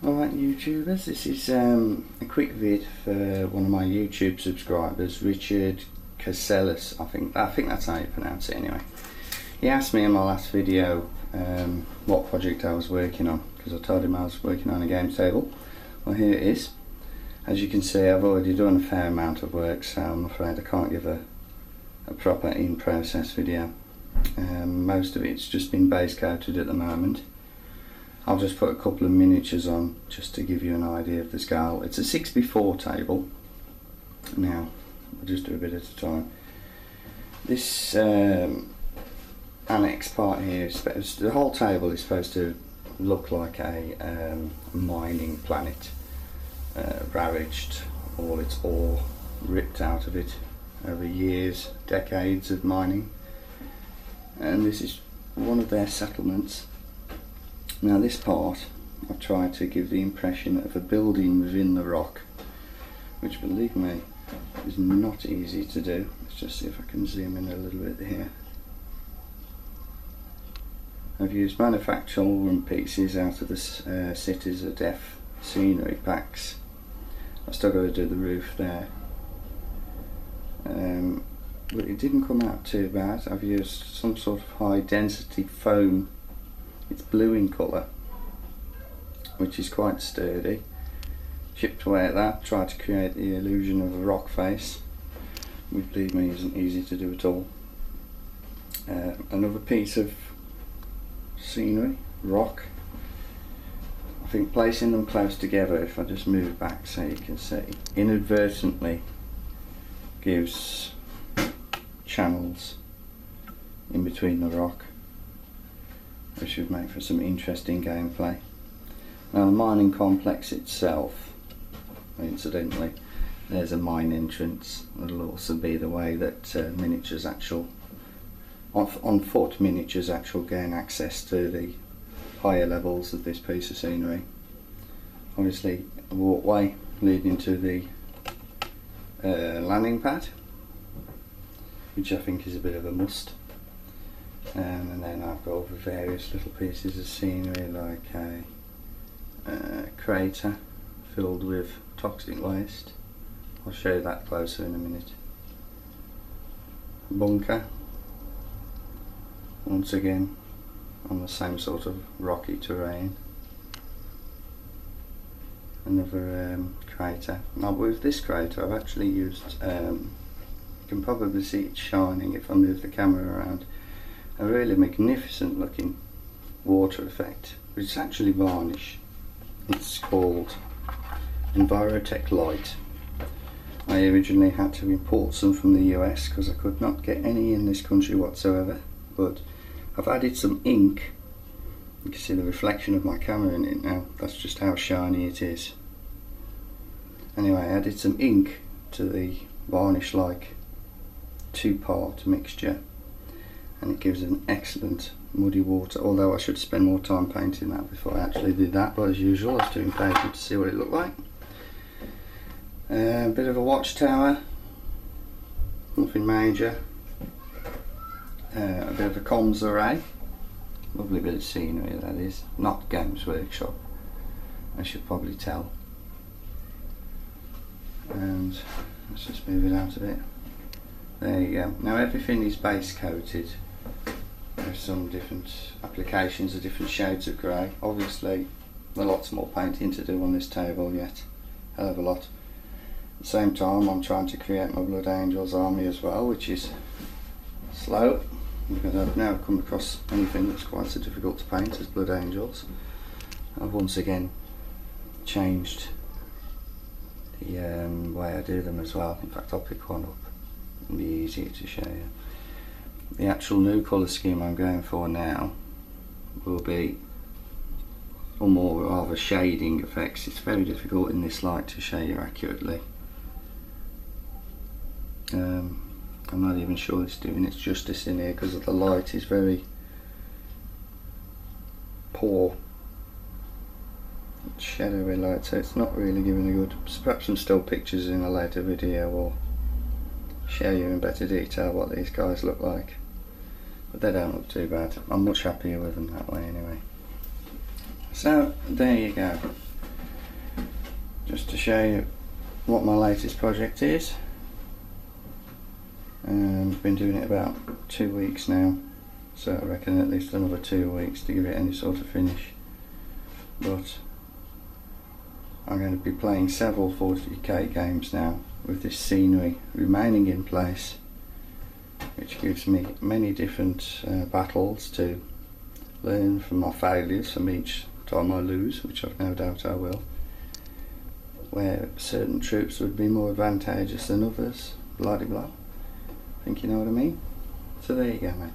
Alright YouTubers, this is a quick vid for one of my YouTube subscribers, Richard Casellas, I think that's how you pronounce it anyway. He asked me in my last video what project I was working on, because I told him I was working on a game table. Well, here it is. As you can see, I've already done a fair amount of work, so I'm afraid I can't give a proper in-process video. Most of it's just been base coated at the moment. I'll just put a couple of miniatures on just to give you an idea of the scale. It's a 6x4 table. Now, I'll just do a bit at a time. This annex part here, the whole table is supposed to look like a mining planet, ravaged, all its ore ripped out of it over years, decades of mining. And this is one of their settlements. Now this part, I've tried to give the impression of a building within the rock, which, believe me, is not easy to do. Let's just see if I can zoom in a little bit here. I've used manufacturing pieces out of the Cities of Death scenery packs. I've still got to do the roof there. But it didn't come out too bad. I've used some sort of high density foam. It's blue in colour, which is quite sturdy. Chipped away at that, tried to create the illusion of a rock face, which, believe me, isn't easy to do at all. Another piece of scenery, rock. I think placing them close together, if I just move back so you can see, inadvertently gives channels in between the rock, which would make for some interesting gameplay. Now the mining complex itself, incidentally, there's a mine entrance. It'll also be the way that miniatures on foot miniatures gain access to the higher levels of this piece of scenery. Obviously a walkway leading to the landing pad, which I think is a bit of a must. And then I've got over various little pieces of scenery, like a crater filled with toxic waste. I'll show you that closer in a minute. Bunker, once again on the same sort of rocky terrain. Another crater. Now with this crater I've actually used, you can probably see it shining if I move the camera around, a really magnificent looking water effect, which is actually varnish. It's called Envirotech Light. I originally had to import some from the US because I could not get any in this country whatsoever, but I've added some ink. You can see the reflection of my camera in it now. That's just how shiny it is. Anyway, I added some ink to the varnish-like two-part mixture, and it gives an excellent muddy water, although I should spend more time painting that before I actually did that, but as usual I was too impatient to see what it looked like. A bit of a watchtower, nothing major. A bit of a comms array, lovely bit of scenery that is, not Games Workshop, I should probably tell. And let's just move it out a bit. There you go. Now everything is base coated. There's some different applications of different shades of grey. Obviously there's lots more painting to do on this table yet, hell of a lot. At the same time I'm trying to create my Blood Angels army as well, which is slow because I've now come across anything that's quite so difficult to paint as Blood Angels. I've once again changed the way I do them as well. In fact I'll pick one up, it'll be easier to show you. The actual new colour scheme I'm going for now will be more rather shading effects. It's very difficult in this light to show you accurately. I'm not even sure it's doing its justice in here because the light is very poor, shadowy light, so it's not really giving a good. Perhaps some still pictures in a later video will show you in better detail what these guys look like, but they don't look too bad. I'm much happier with them that way anyway. So there you go. just to show you what my latest project is. I've been doing it about 2 weeks now, so I reckon at least another 2 weeks to give it any sort of finish. But I'm going to be playing several 40k games now with this scenery remaining in place, which gives me many different battles to learn from my failures from each time I lose, which I've no doubt I will, where certain troops would be more advantageous than others, blah de blah. Think you know what I mean? So there you go, mate.